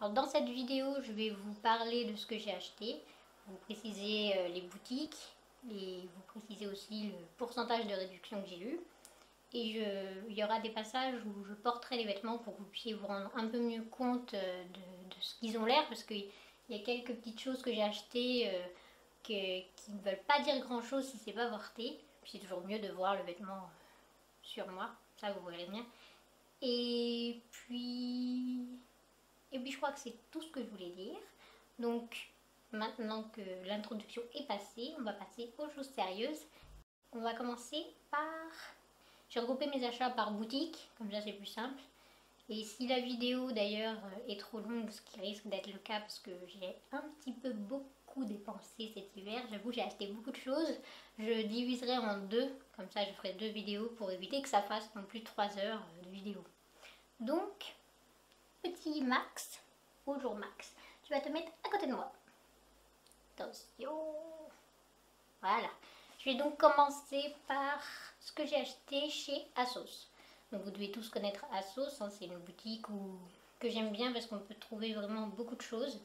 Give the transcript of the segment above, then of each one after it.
Alors dans cette vidéo, je vais vous parler de ce que j'ai acheté, vous préciser les boutiques et vous préciser aussi le pourcentage de réduction que j'ai eu. Et il y aura des passages où je porterai les vêtements pour que vous puissiez vous rendre un peu mieux compte de ce qu'ils ont l'air, parce qu'il y a quelques petites choses que j'ai achetées qui ne veulent pas dire grand chose si c'est pas porté. Puis c'est toujours mieux de voir le vêtement sur moi, ça vous verrez bien. Et puis je crois que c'est tout ce que je voulais dire. Donc maintenant que l'introduction est passée, on va passer aux choses sérieuses. On va commencer par... J'ai regroupé mes achats par boutique, comme ça c'est plus simple. Et si la vidéo d'ailleurs est trop longue, ce qui risque d'être le cas parce que j'ai un petit peu beaucoup dépensé cet hiver, j'avoue j'ai acheté beaucoup de choses, je diviserai en deux, comme ça je ferai deux vidéos pour éviter que ça fasse non plus 3 heures de vidéo. Donc, petit Max, bonjour Max, tu vas te mettre à côté de moi. Attention. Voilà. Je vais donc commencer par ce que j'ai acheté chez ASOS. Donc vous devez tous connaître ASOS, hein, c'est une boutique que j'aime bien parce qu'on peut trouver vraiment beaucoup de choses.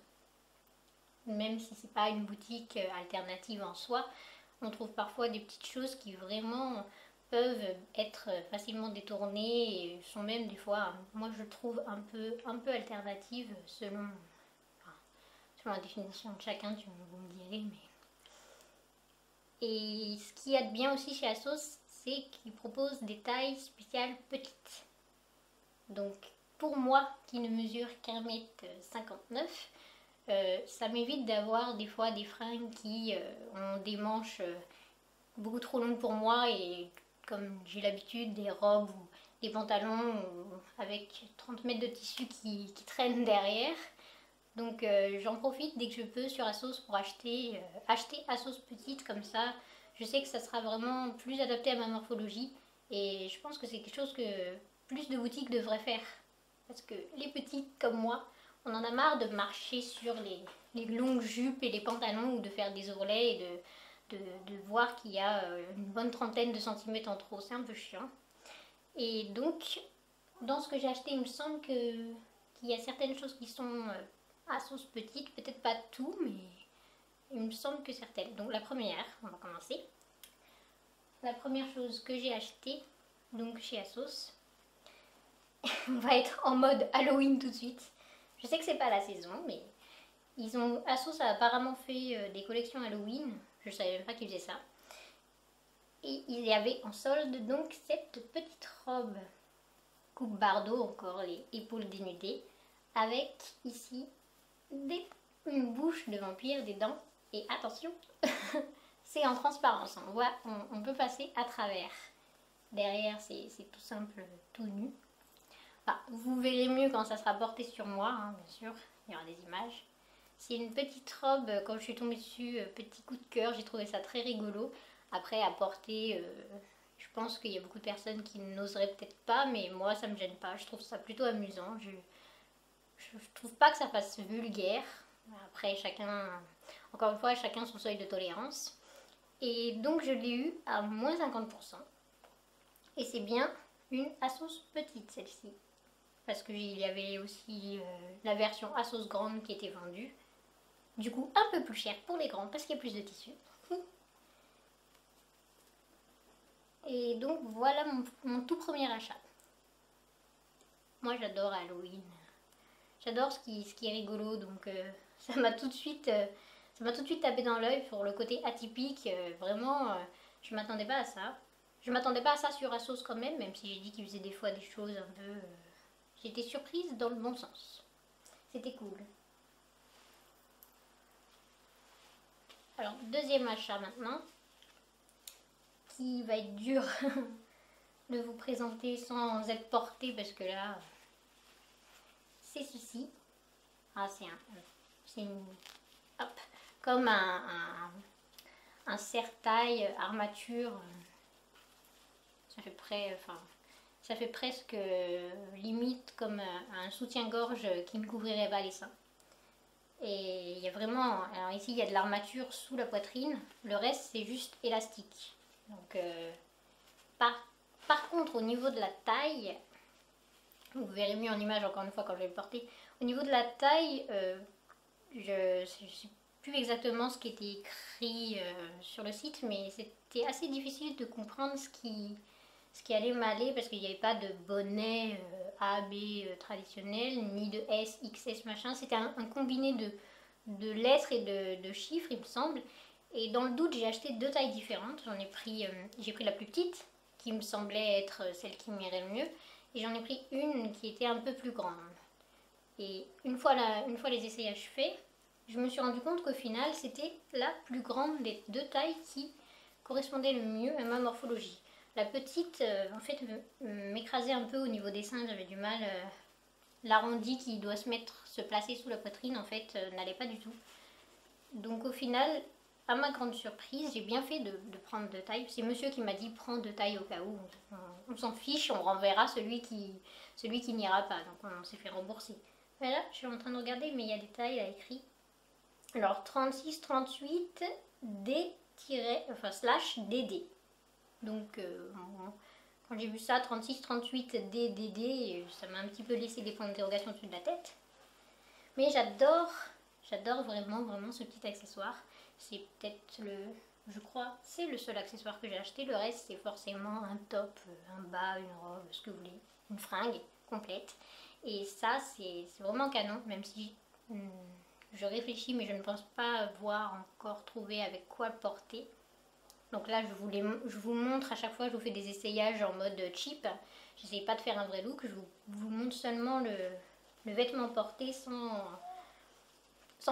Même si c'est pas une boutique alternative en soi, on trouve parfois des petites choses qui vraiment peuvent être facilement détournées et sont même des fois, moi je trouve un peu alternatives selon la définition de chacun, vous me direz, mais... Et ce qu'il y a de bien aussi chez ASOS, c'est qu'ils proposent des tailles spéciales petites. Donc pour moi, qui ne mesure qu'1,59 m, ça m'évite d'avoir des fois des fringues qui ont des manches beaucoup trop longues pour moi, et comme j'ai l'habitude, des robes ou des pantalons avec 30 mètres de tissu qui traînent derrière. Donc j'en profite dès que je peux sur ASOS pour acheter ASOS petite, comme ça je sais que ça sera vraiment plus adapté à ma morphologie, et je pense que c'est quelque chose que plus de boutiques devraient faire, parce que les petites comme moi, on en a marre de marcher sur les longues jupes et les pantalons, ou de faire des ourlets et de voir qu'il y a une bonne trentaine de centimètres en trop, c'est un peu chiant. Et donc dans ce que j'ai acheté, il me semble qu'il y a certaines choses qui sont ASOS petite, peut-être pas tout, mais il me semble que certaines. Donc la première, on va commencer. La première chose que j'ai achetée, donc chez ASOS, on va être en mode Halloween tout de suite. Je sais que c'est pas la saison, mais ASOS a apparemment fait des collections Halloween. Je savais même pas qu'ils faisaient ça. Et il y avait en solde donc cette petite robe coupe bardeau, encore les épaules dénudées, avec ici une bouche de vampire, des dents, et attention, c'est en transparence, on peut passer à travers. Derrière c'est tout simple, tout nu. Enfin, vous verrez mieux quand ça sera porté sur moi, hein, bien sûr, il y aura des images. C'est une petite robe, quand je suis tombée dessus, petit coup de cœur, j'ai trouvé ça très rigolo. Après à porter, je pense qu'il y a beaucoup de personnes qui n'oseraient peut-être pas, mais moi ça me gêne pas, je trouve ça plutôt amusant. Je trouve pas que ça fasse vulgaire. Après, encore une fois, chacun son seuil de tolérance. Et donc, je l'ai eu à moins 50%. Et c'est bien une ASOS petite, celle-ci. Parce qu'il y avait aussi la version ASOS grande qui était vendue. Du coup, un peu plus cher pour les grands parce qu'il y a plus de tissu. Et donc, voilà mon tout premier achat. Moi, j'adore Halloween. J'adore ce qui est rigolo, donc ça m'a tout de suite tapé dans l'œil pour le côté atypique. Vraiment, je m'attendais pas à ça. Je m'attendais pas à ça sur ASOS quand même, même si j'ai dit qu'ils faisaient des fois des choses un peu... J'ai été surprise dans le bon sens. C'était cool. Alors, deuxième achat maintenant, qui va être dur de vous présenter sans être porté, parce que là... C'est ceci. Ah, c'est comme un serre-taille armature. Ça fait presque limite comme un soutien-gorge qui ne couvrirait pas les seins. Et il y a vraiment, alors ici il y a de l'armature sous la poitrine, le reste c'est juste élastique. Donc par contre, au niveau de la taille, vous verrez mieux en image encore une fois quand je vais le porter, Au niveau de la taille, je ne sais plus exactement ce qui était écrit sur le site, mais c'était assez difficile de comprendre ce qui allait m'aller parce qu'il n'y avait pas de bonnet A, B traditionnel, ni de S, XS machin. C'était un combiné de lettres et de chiffres, il me semble. Et dans le doute, j'ai acheté 2 tailles différentes. J'ai pris la plus petite, qui me semblait être celle qui m'irait le mieux, et j'en ai pris une qui était un peu plus grande. Et une fois les essayages faits, je me suis rendu compte qu'au final, c'était la plus grande des 2 tailles qui correspondait le mieux à ma morphologie. La petite, en fait, m'écrasait un peu au niveau des seins, j'avais du mal. L'arrondi qui doit se placer sous la poitrine, en fait, n'allait pas du tout. Donc au final, à ma grande surprise, j'ai bien fait de prendre 2 tailles. C'est monsieur qui m'a dit prends 2 tailles au cas où. On s'en fiche, on renverra celui qui n'ira pas. Donc on s'est fait rembourser. Voilà, je suis en train de regarder, mais il y a des tailles là écrit. Alors 36-38 D-/DD. Donc quand j'ai vu ça, 36-38 DDD, ça m'a un petit peu laissé des points d'interrogation au-dessus de la tête. Mais j'adore vraiment ce petit accessoire. C'est peut-être je crois, c'est le seul accessoire que j'ai acheté. Le reste, c'est forcément un top, un bas, une robe, ce que vous voulez, une fringue complète. Et ça, c'est vraiment canon, même si je réfléchis, mais je ne pense pas avoir encore trouvé avec quoi le porter. Donc là, je vous montre à chaque fois, je vous fais des essayages en mode cheap. J'essaye pas de faire un vrai look, je vous montre seulement le vêtement porté sans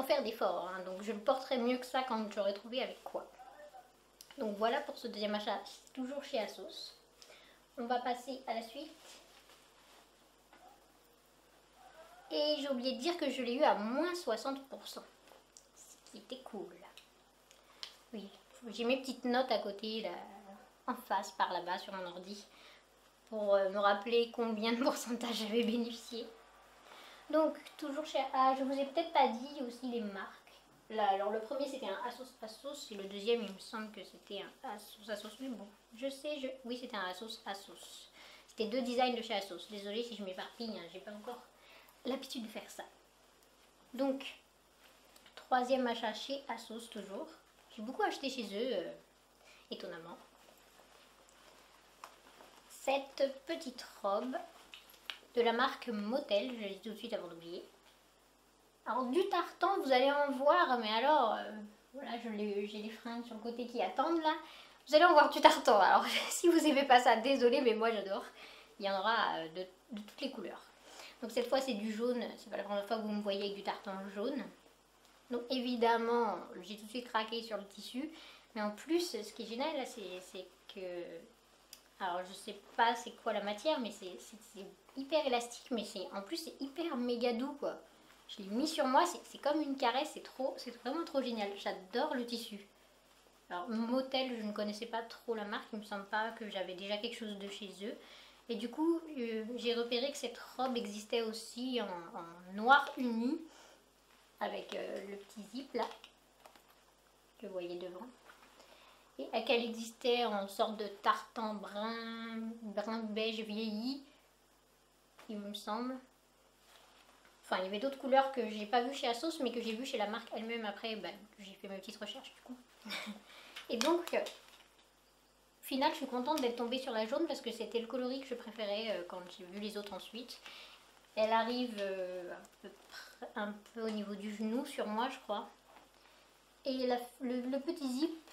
faire d'effort. Hein. Donc je le porterai mieux que ça quand j'aurai trouvé avec quoi. Donc voilà pour ce deuxième achat, toujours chez ASOS. On va passer à la suite. Et j'ai oublié de dire que je l'ai eu à moins 60%. Ce qui était cool. Oui, j'ai mes petites notes à côté, là, en face, par là-bas, sur mon ordi, pour me rappeler combien de pourcentage j'avais bénéficié. Donc, toujours chez... Ah, je vous ai peut-être pas dit aussi les marques. Là, alors, le premier, c'était un Asos, et le deuxième, il me semble que c'était un Asos, mais bon, oui, c'était un Asos. C'était 2 designs de chez Asos. Désolée si je m'éparpille, hein, j'ai pas encore l'habitude de faire ça. Donc, troisième achat chez ASOS toujours. J'ai beaucoup acheté chez eux, étonnamment. Cette petite robe de la marque Motel, je l'ai dit tout de suite avant d'oublier. Alors du tartan, vous allez en voir, mais alors, voilà, j'ai les fringues sur le côté qui attendent là. Vous allez en voir du tartan. Alors si vous aimez pas ça, désolé, mais moi j'adore. Il y en aura de toutes les couleurs. Donc cette fois c'est du jaune, c'est pas la première fois que vous me voyez avec du tartan jaune. Donc évidemment, j'ai tout de suite craqué sur le tissu. Mais en plus, ce qui est génial là, c'est que... Alors je sais pas c'est quoi la matière, mais c'est hyper élastique, mais en plus c'est hyper méga doux quoi. Je l'ai mis sur moi, c'est comme une caresse, c'est vraiment trop génial. J'adore le tissu. Alors Motel, je ne connaissais pas trop la marque, il me semble pas que j'avais déjà quelque chose de chez eux. Et du coup, j'ai repéré que cette robe existait aussi en noir uni, avec le petit zip là, que vous voyez devant. Et qu'elle existait en sorte de tartan brun beige vieilli, il me semble. Enfin, il y avait d'autres couleurs que j'ai pas vu chez ASOS, mais que j'ai vu chez la marque elle-même après. Ben, j'ai fait mes petites recherches du coup. Et donc, au final, je suis contente d'être tombée sur la jaune parce que c'était le coloris que je préférais quand j'ai vu les autres ensuite. Elle arrive un peu au niveau du genou sur moi, je crois. Et le petit zip,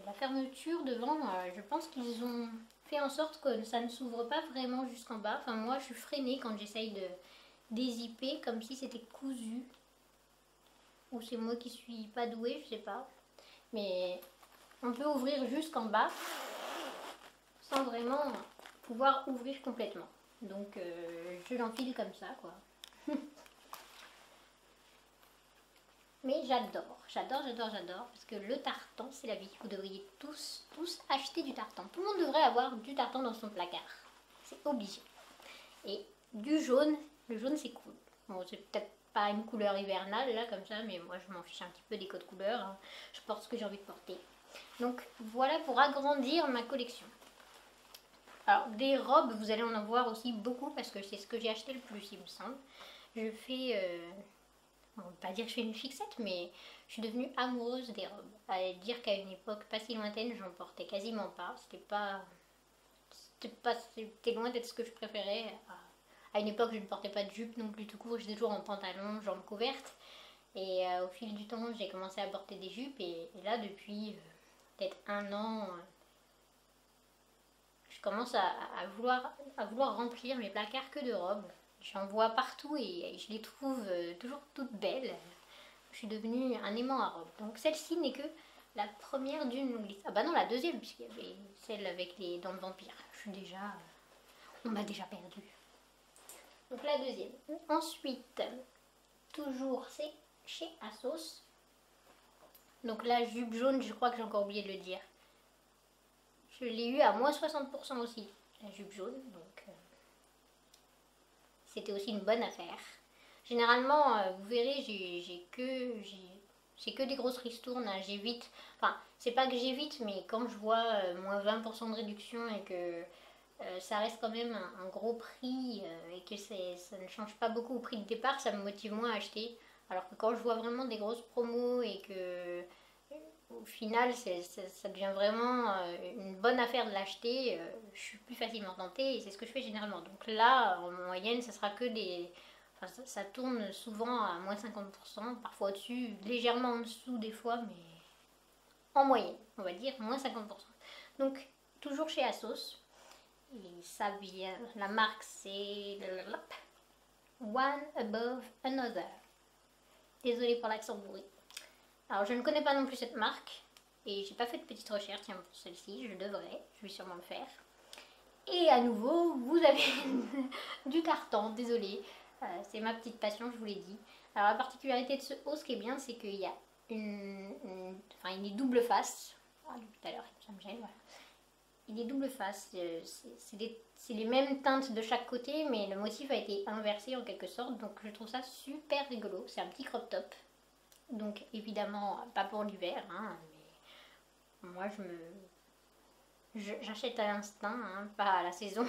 la fermeture devant, je pense qu'ils ont fait en sorte que ça ne s'ouvre pas vraiment jusqu'en bas. Enfin, moi, je suis freinée quand j'essaye de dézipper, comme si c'était cousu. Ou c'est moi qui suis pas douée, je sais pas. Mais on peut ouvrir jusqu'en bas sans vraiment pouvoir ouvrir complètement. Donc, je l'enfile comme ça, quoi. Mais j'adore, parce que le tartan, c'est la vie. Vous devriez tous acheter du tartan. Tout le monde devrait avoir du tartan dans son placard. C'est obligé. Et du jaune, le jaune c'est cool. Bon, c'est peut-être pas une couleur hivernale, là, comme ça, mais moi je m'en fiche un petit peu des codes couleurs. Hein. Je porte ce que j'ai envie de porter. Donc voilà pour agrandir ma collection. Alors des robes, vous allez en avoir aussi beaucoup, parce que c'est ce que j'ai acheté le plus, il me semble. je fais, on va pas dire que je fais une fixette, mais je suis devenue amoureuse des robes. À dire qu'à une époque pas si lointaine, j'en portais quasiment pas. C'était loin d'être ce que je préférais. À une époque, je ne portais pas de jupe non plus tout court, j'étais toujours en pantalon, jambes couvertes. Et au fil du temps, j'ai commencé à porter des jupes. Et là, depuis peut-être un an, je commence à vouloir remplir mes placards que de robes. J'en vois partout et je les trouve toujours toutes belles. Je suis devenue un aimant à robes. Donc celle-ci n'est que la première d'une longue liste. Ah bah non, la deuxième, puisqu'il y avait celle avec les dents de vampire. Je suis déjà... on m'a déjà perdue. Donc la deuxième. Ensuite, toujours c'est chez Asos. Donc la jupe jaune, je crois que j'ai encore oublié de le dire. Je l'ai eu à moins 60% aussi, la jupe jaune. Donc c'était aussi une bonne affaire. Généralement, vous verrez, j'ai que des grosses ristournes. Hein. J'évite, enfin, c'est pas que j'évite, mais quand je vois moins 20% de réduction et que ça reste quand même un gros prix et que ça ne change pas beaucoup au prix de départ, ça me motive moins à acheter. Alors que quand je vois vraiment des grosses promos et que au final ça devient vraiment une bonne affaire de l'acheter, je suis plus facilement tentée et c'est ce que je fais généralement. Donc là, en moyenne, ça sera que des... Enfin, ça tourne souvent à moins 50%, parfois au-dessus, légèrement en dessous des fois, mais en moyenne, on va dire moins 50%. Donc toujours chez Asos. Et ça vient, la marque c'est One Above Another. Désolée pour l'accent bourré. Alors je ne connais pas non plus cette marque et j'ai pas fait de petite recherche tiens, pour celle-ci, je vais sûrement le faire. Et à nouveau, vous avez du tartan, désolée, c'est ma petite passion, je vous l'ai dit. Alors la particularité de ce haut, ce qui est bien, c'est qu'il y a enfin il est double face. Ah, depuis tout à l'heure, ça me gêne, voilà. Il est double face, c'est les mêmes teintes de chaque côté, mais le motif a été inversé en quelque sorte, donc je trouve ça super rigolo. C'est un petit crop top, donc évidemment pas pour l'hiver, hein, mais moi j'achète à l'instinct, hein, pas à la saison.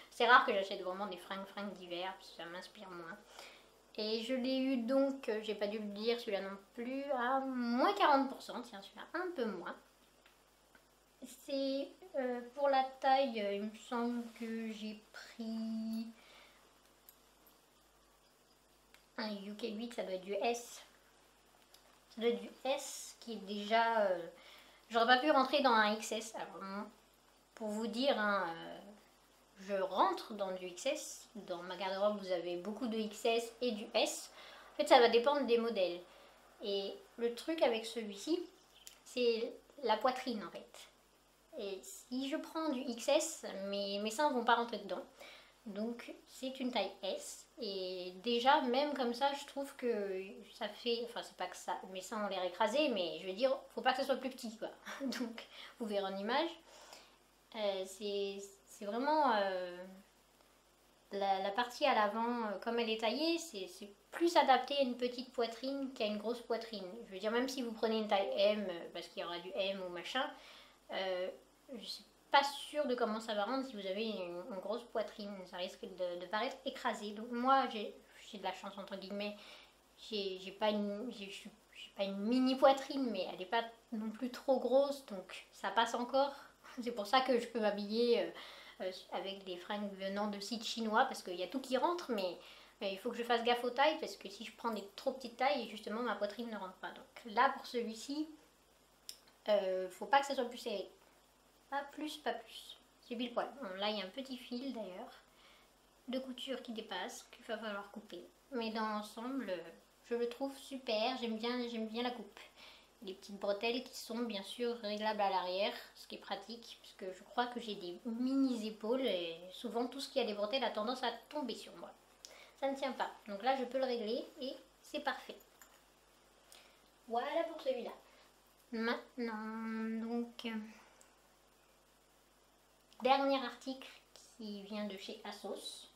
C'est rare que j'achète vraiment des fringues d'hiver, parce que ça m'inspire moins. Et je l'ai eu donc, j'ai pas dû le dire celui-là non plus, à moins 40%, tiens celui-là un peu moins. C'est pour la taille, il me semble que j'ai pris un UK8, ça doit être du S. Ça doit être du S qui est déjà... j'aurais pas pu rentrer dans un XS. Alors, pour vous dire, hein, je rentre dans du XS. Dans ma garde-robe, vous avez beaucoup de XS et du S. En fait, ça va dépendre des modèles. Et le truc avec celui-ci, c'est la poitrine en fait. Et si je prends du XS, mes seins vont pas rentrer dedans. Donc c'est une taille S. Et déjà, même comme ça, je trouve que ça fait... Enfin, c'est pas que ça... Mes seins ont l'air écrasés, mais je veux dire, faut pas que ça soit plus petit, quoi. Donc, vous verrez en image. C'est vraiment... la partie à l'avant, comme elle est taillée, c'est plus adapté à une petite poitrine qu'à une grosse poitrine. Je veux dire, même si vous prenez une taille M, parce qu'il y aura du M ou machin... je suis pas sûre de comment ça va rendre si vous avez une grosse poitrine, ça risque de paraître écrasé. Donc moi j'ai de la chance entre guillemets, j'ai pas une mini poitrine, mais elle n'est pas non plus trop grosse, donc ça passe encore. C'est pour ça que je peux m'habiller avec des fringues venant de sites chinois, parce qu'il y a tout qui rentre, mais il faut que je fasse gaffe aux tailles, parce que si je prends des trop petites tailles, justement ma poitrine ne rentre pas. Donc là pour celui-ci, faut pas que ça soit plus serré. Pas plus, pas plus. C'est pile poil. Bon, là, il y a un petit fil d'ailleurs de couture qui dépasse, qu'il va falloir couper. Mais dans l'ensemble, je le trouve super. J'aime bien la coupe. Les petites bretelles qui sont bien sûr réglables à l'arrière, ce qui est pratique, puisque je crois que j'ai des mini épaules et souvent tout ce qui a des bretelles a tendance à tomber sur moi. Ça ne tient pas. Donc là, je peux le régler et c'est parfait. Voilà pour celui-là. Maintenant, donc... dernier article qui vient de chez Asos.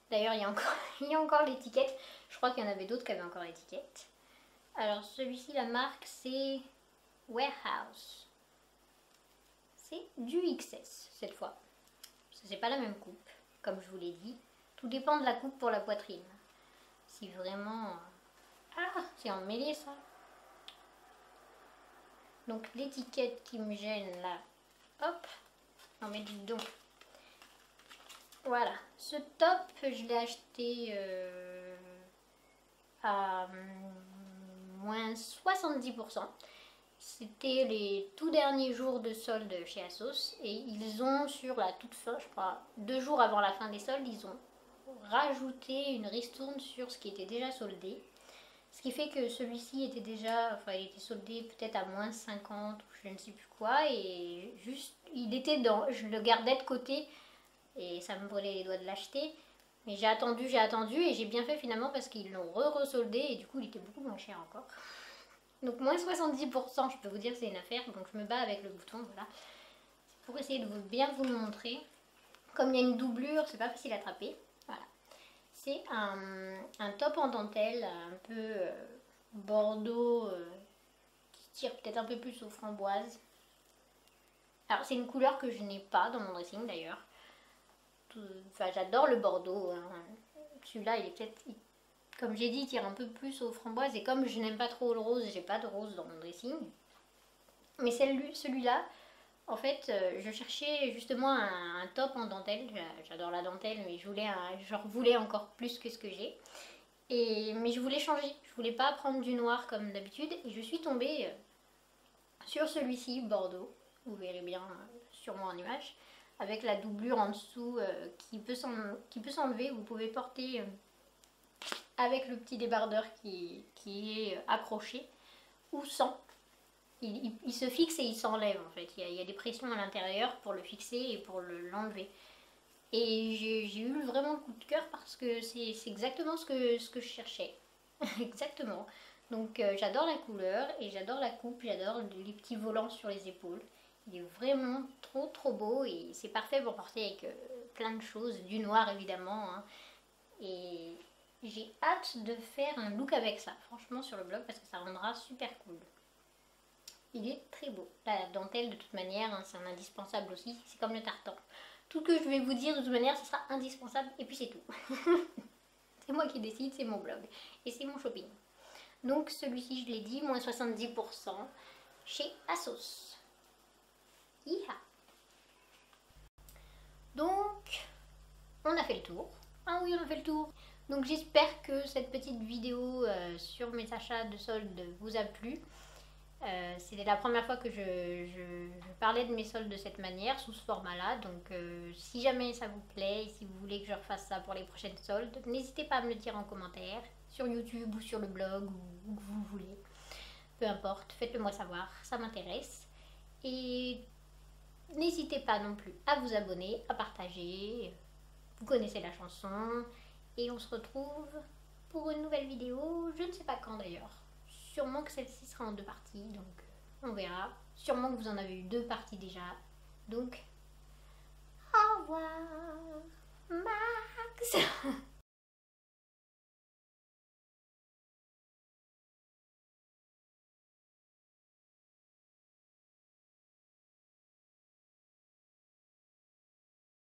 D'ailleurs, il y a encore l'étiquette. Je crois qu'il y en avait d'autres qui avaient encore l'étiquette. Alors, celui-ci, la marque, c'est Warehouse. C'est du XS, cette fois. C'est pas la même coupe, comme je vous l'ai dit. Tout dépend de la coupe pour la poitrine. Si vraiment... Ah, c'est emmêlé ça. Donc l'étiquette qui me gêne là, hop, on met du don. Voilà, ce top, je l'ai acheté à moins 70%. C'était les tout derniers jours de solde chez ASOS et ils ont sur la toute fin, je crois 2 jours avant la fin des soldes, ils ont rajouté une ristourne sur ce qui était déjà soldé. Ce qui fait que celui-ci était déjà, enfin il était soldé peut-être à moins 50 ou je ne sais plus quoi et juste, il était dans, je le gardais de côté et ça me brûlait les doigts de l'acheter. Mais j'ai attendu et j'ai bien fait finalement parce qu'ils l'ont re-resoldé et du coup il était beaucoup moins cher encore. Donc moins 70%, je peux vous dire que c'est une affaire, donc je me bats avec le bouton, voilà. C'est pour essayer de bien vous le montrer. Comme il y a une doublure, c'est pas facile à attraper. Voilà. C'est un top en dentelle, un peu bordeaux, qui tire peut-être un peu plus aux framboises. Alors c'est une couleur que je n'ai pas dans mon dressing d'ailleurs. Enfin j'adore le bordeaux, hein. Celui-là il est peut-être... Comme j'ai dit, il tire un peu plus aux framboises et comme je n'aime pas trop le rose, j'ai pas de rose dans mon dressing. Mais celui-là, en fait, je cherchais justement un top en dentelle. J'adore la dentelle, mais je voulais encore plus que ce que j'ai. Mais je voulais changer. Je voulais pas prendre du noir comme d'habitude. Et je suis tombée sur celui-ci, Bordeaux. Vous verrez bien sûrement en image. Avec la doublure en dessous qui peut s'enlever. Vous pouvez porter... avec le petit débardeur qui est accroché ou sans. Il se fixe et il s'enlève en fait. Il y a des pressions à l'intérieur pour le fixer et pour l'enlever. Et j'ai eu vraiment le coup de cœur parce que c'est exactement ce que je cherchais. Exactement. Donc j'adore la couleur et j'adore la coupe, j'adore les petits volants sur les épaules. Il est vraiment trop beau et c'est parfait pour porter avec plein de choses, du noir évidemment. Hein. Et j'ai hâte de faire un look avec ça, franchement sur le blog, parce que ça rendra super cool. Il est très beau. La dentelle de toute manière, hein, c'est un indispensable aussi, c'est comme le tartan. Tout ce que je vais vous dire de toute manière, ce sera indispensable et puis c'est tout. C'est moi qui décide, c'est mon blog et c'est mon shopping. Donc celui-ci, je l'ai dit, moins 70% chez ASOS. Iha. Donc, on a fait le tour. Ah oui, on a fait le tour. Donc j'espère que cette petite vidéo sur mes achats de soldes vous a plu. C'était la première fois que je parlais de mes soldes de cette manière, sous ce format-là. Donc si jamais ça vous plaît et si vous voulez que je refasse ça pour les prochaines soldes, n'hésitez pas à me le dire en commentaire, sur YouTube ou sur le blog, ou où vous voulez. Peu importe, faites-le moi savoir, ça m'intéresse. Et n'hésitez pas non plus à vous abonner, à partager. Vous connaissez la chanson. Et on se retrouve pour une nouvelle vidéo, je ne sais pas quand d'ailleurs. Sûrement que celle-ci sera en 2 parties, donc on verra. Sûrement que vous en avez eu 2 parties déjà. Donc, au revoir, Max.